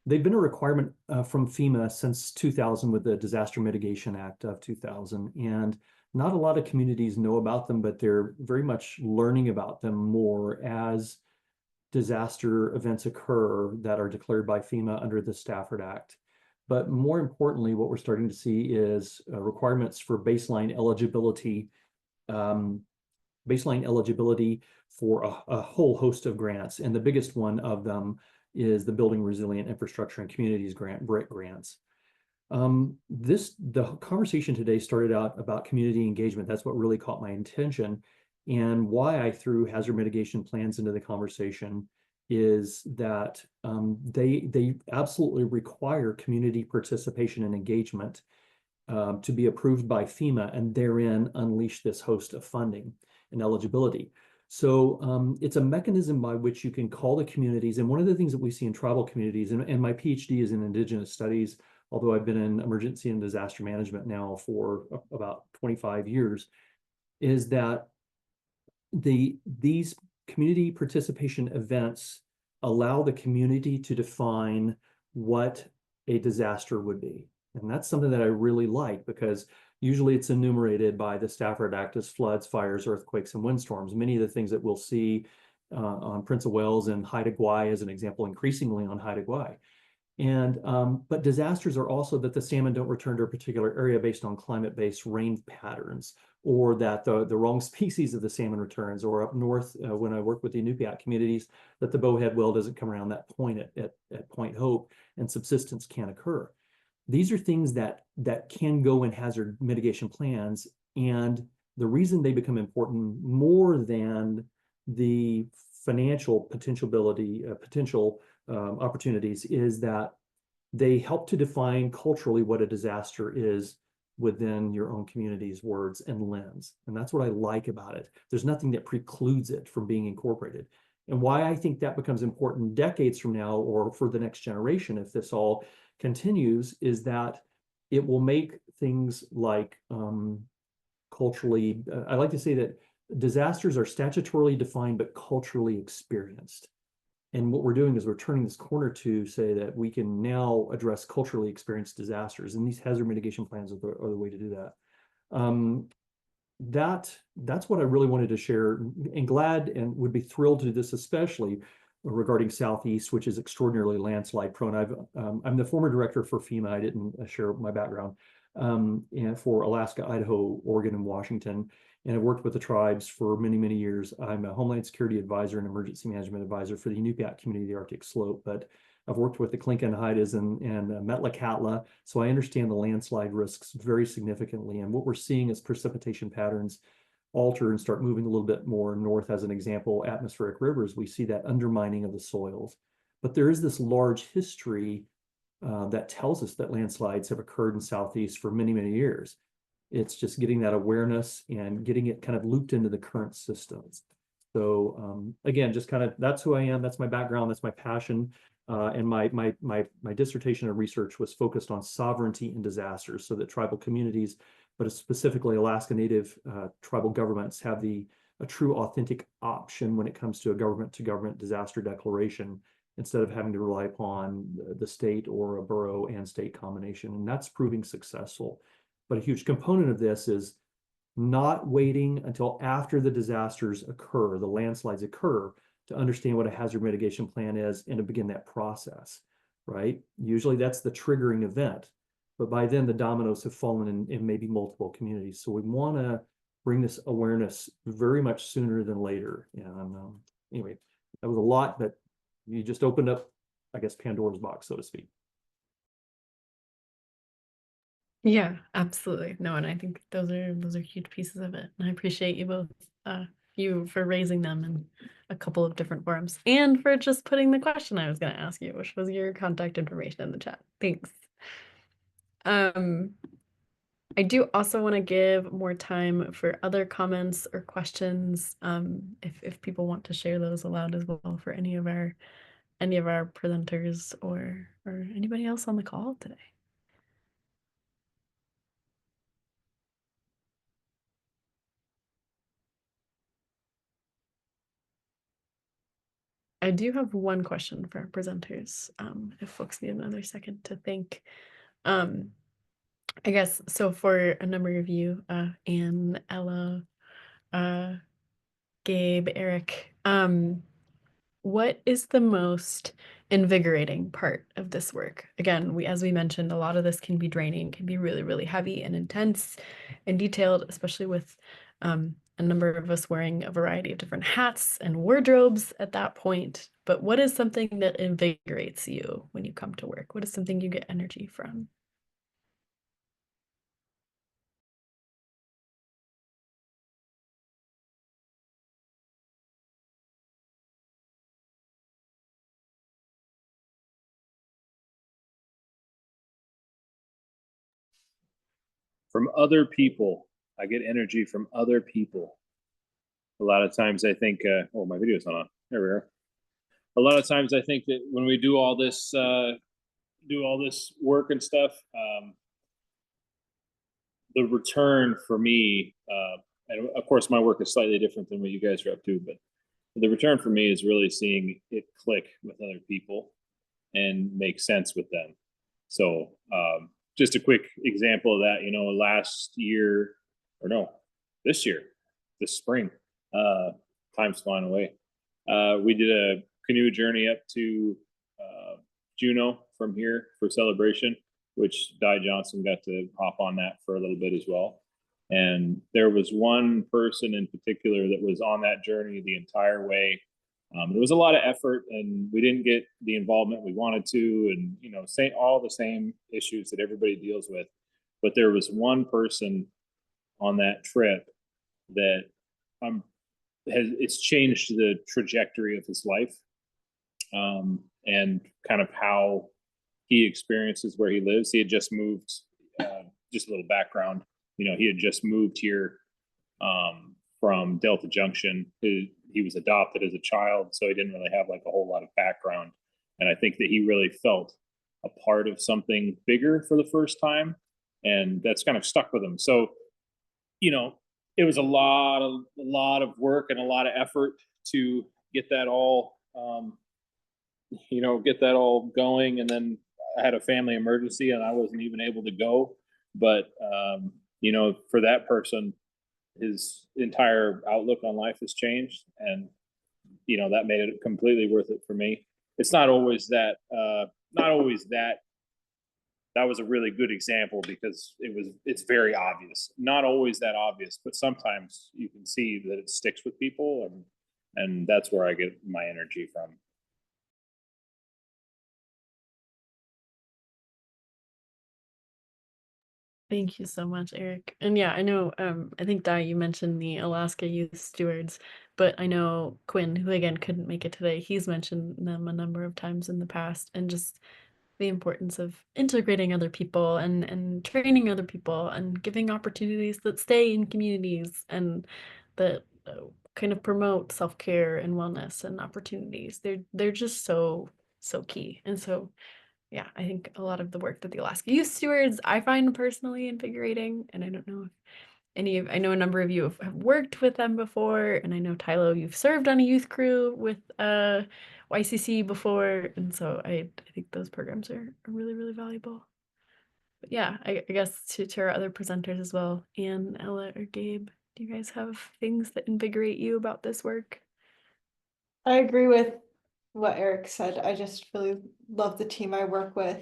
they've been a requirement from FEMA since 2000 with the Disaster Mitigation Act of 2000. And not a lot of communities know about them, but they're very much learning about them more as disaster events occur that are declared by FEMA under the Stafford Act. But more importantly, what we're starting to see is requirements for baseline eligibility for a whole host of grants. And the biggest one of them is the Building Resilient Infrastructure and Communities grant, BRIC grants. The conversation today started out about community engagement. That's what really caught my attention. And why I threw hazard mitigation plans into the conversation is that they absolutely require community participation and engagement to be approved by FEMA, and therein unleash this host of funding and eligibility. So it's a mechanism by which you can call the communities. And one of the things that we see in tribal communities, and my PhD is in Indigenous Studies, although I've been in emergency and disaster management now for about 25 years, is that these community participation events allow the community to define what a disaster would be. And that's something that I really like, because usually it's enumerated by the Stafford Act as floods, fires, earthquakes, and windstorms. Many of the things that we'll see on Prince of Wales and Haida Gwaii as an example, increasingly on Haida Gwaii. And but disasters are also that the salmon don't return to a particular area based on climate-based rain patterns, or that the wrong species of the salmon returns, or up north when I work with the Inupiat communities, that the bowhead well doesn't come around that point at Point Hope, and subsistence can't occur. These are things that can go in hazard mitigation plans, and the reason they become important more than the financial potential opportunities is that they help to define culturally what a disaster is within your own community's words and lens. And that's what I like about it. There's nothing that precludes it from being incorporated. And why I think that becomes important decades from now, or for the next generation, if this all continues, is that it will make things like culturally, I like to say that disasters are statutorily defined, but culturally experienced. And what we're doing is we're turning this corner to say that we can now address culturally experienced disasters, and these hazard mitigation plans are the way to do that. That's what I really wanted to share, and glad and would be thrilled to do this, especially regarding Southeast, which is extraordinarily landslide prone. I'm the former director for FEMA. I didn't share my background, and for Alaska, Idaho, Oregon, and Washington. And I've worked with the tribes for many, many years. I'm a Homeland Security advisor and emergency management advisor for the Inupiat community of the Arctic Slope, but I've worked with the Tlingit Haidas and Metlakatla, so I understand the landslide risks very significantly. And what we're seeing is precipitation patterns alter and start moving a little bit more north. As an example, atmospheric rivers, we see that undermining of the soils. But there is this large history that tells us that landslides have occurred in Southeast for many, many years. It's just getting that awareness and getting it kind of looped into the current systems. So again, just kind of, that's who I am. That's my background. That's my passion. And my dissertation and research was focused on sovereignty and disasters, so that tribal communities, but specifically Alaska Native tribal governments, have a true authentic option when it comes to a government-to-government disaster declaration, instead of having to rely upon the state or a borough and state combination. And that's proving successful. But a huge component of this is not waiting until after the disasters occur, the landslides occur, to understand what a hazard mitigation plan is and to begin that process, right? Usually that's the triggering event, but by then the dominoes have fallen in maybe multiple communities. So we want to bring this awareness very much sooner than later. And anyway, that was a lot, but you just opened up, I guess, Pandora's box, so to speak. Yeah, absolutely. No, and I think those are huge pieces of it. And I appreciate you both, you for raising them in a couple of different forums, and for just putting the question I was going to ask you, which was your contact information in the chat. Thanks. I do also want to give more time for other comments or questions, if people want to share those aloud as well, for any of our presenters or anybody else on the call today. I do have one question for our presenters, if folks need another second to think. I guess, so for a number of you, Anne, Ella, Gabe, Eric, what is the most invigorating part of this work? Again, as we mentioned, a lot of this can be draining, can be really, really heavy and intense and detailed, especially with a number of us wearing a variety of different hats and wardrobes at that point. But what is something that invigorates you when you come to work? What is something you get energy from? from other people. I get energy from other people. A lot of times I think, oh, my video's not on. There we are. A lot of times I think that when we do all this work and stuff, the return for me, and of course my work is slightly different than what you guys are up to, but the return for me is really seeing it click with other people and make sense with them. So just a quick example of that, last year, or no, this year, this spring, time's flying away. We did a canoe journey up to Juneau from here for celebration, which Di Johnson got to hop on that for a little bit as well. And there was one person in particular that was on that journey the entire way. It was a lot of effort, and we didn't get the involvement we wanted to, and say all the same issues that everybody deals with. But there was one person on that trip that it's changed the trajectory of his life, and kind of how he experiences where he lives. He had just moved. Just a little background. He had just moved here from Delta Junction. He was adopted as a child, so he didn't really have like a whole lot of background. And I think that he really felt a part of something bigger for the first time, and that's kind of stuck with him. So, it was a lot of work and a lot of effort to get that all, going. And then I had a family emergency, and I wasn't even able to go. But for that person, his entire outlook on life has changed, and that made it completely worth it for me. It's not always that that was a really good example, because it's very obvious. Not always that obvious, but sometimes you can see that it sticks with people, and that's where I get my energy from. Thank you so much, Eric. And yeah, I know, I think Di, you mentioned the Alaska Youth Stewards, but I know Quinn, who again couldn't make it today, he's mentioned them a number of times in the past, and just the importance of integrating other people and training other people and giving opportunities that stay in communities and that kind of promote self-care and wellness and opportunities. They're just so key. And so yeah, I think a lot of the work that the Alaska Youth Stewards I find personally invigorating, and I don't know if I know a number of you have worked with them before, and I know Tylo, you've served on a youth crew with YCC before, and so I think those programs are really, really valuable. But yeah, I guess to our other presenters as well, Anne, Ella, or Gabe, do you guys have things that invigorate you about this work? I agree with what Eric said. I just really love the team I work with.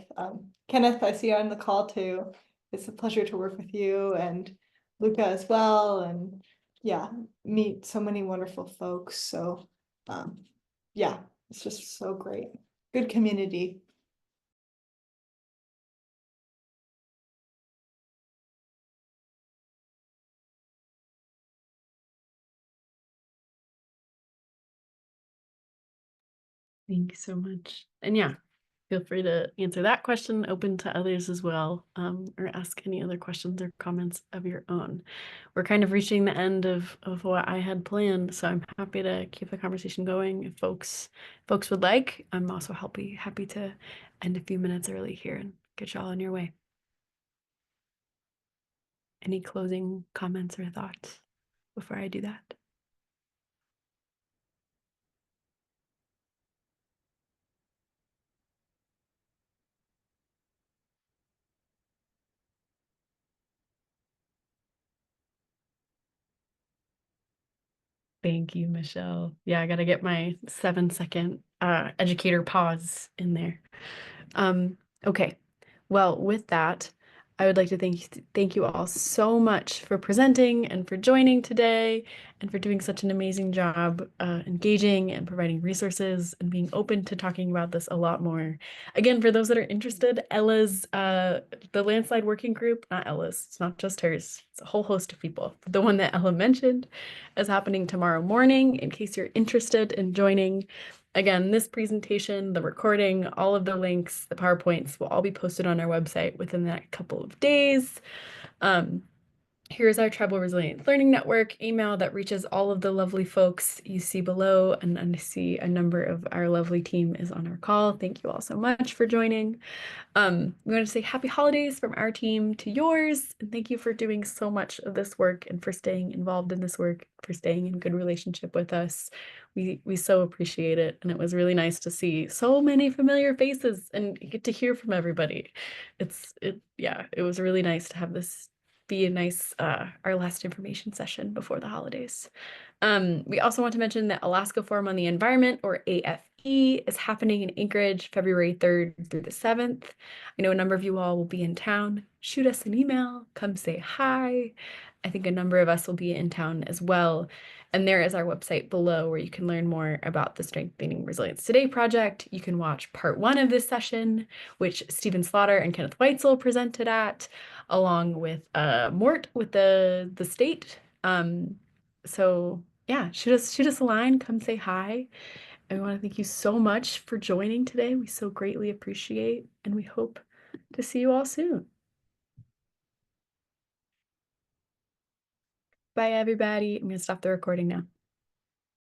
Kenneth, I see you on the call too. It's a pleasure to work with you, and Luca as well. And yeah, meet so many wonderful folks. So yeah, it's just so great. Good community. Thank you so much. And yeah, feel free to answer that question, open to others as well, or ask any other questions or comments of your own. We're kind of reaching the end of what I had planned, so I'm happy to keep the conversation going if folks would like. I'm also happy to end a few minutes early here and get y'all on your way. Any closing comments or thoughts before I do that? Thank you, Michelle. Yeah, I gotta get my 7-second educator pause in there. Okay. Well, with that, I would like to thank you all so much for presenting and for joining today and for doing such an amazing job engaging and providing resources and being open to talking about this a lot more. Again, for those that are interested, Ella's the Landslide Working Group, not Ella's, it's not just hers, it's a whole host of people. The one that Ella mentioned is happening tomorrow morning in case you're interested in joining. Again, this presentation, the recording, all of the links, the PowerPoints will all be posted on our website within the next couple of days. Here's our Tribal Resilient Learning Network email that reaches all of the lovely folks you see below, and I see a number of our lovely team is on our call. Thank you all so much for joining. We want to say happy holidays from our team to yours, and thank you for doing so much of this work and for staying involved in this work, for staying in good relationship with us. We so appreciate it, and it was really nice to see so many familiar faces and get to hear from everybody. Yeah, it was really nice to have this be a nice our last information session before the holidays. We also want to mention that Alaska Forum on the Environment, or AFE, is happening in Anchorage February 3rd through the 7th. I know a number of you all will be in town. Shoot us an email, come say hi. I think a number of us will be in town as well. And there is our website below where you can learn more about the Strengthening Resilience Today project. You can watch part 1 of this session, which Stephen Slaughter and Kenneth Weitzel presented at, along with Mort with the state. So yeah, shoot us a line, come say hi. And we want to thank you so much for joining today. We so greatly appreciate, and we hope to see you all soon. Bye, everybody. I'm going to stop the recording now.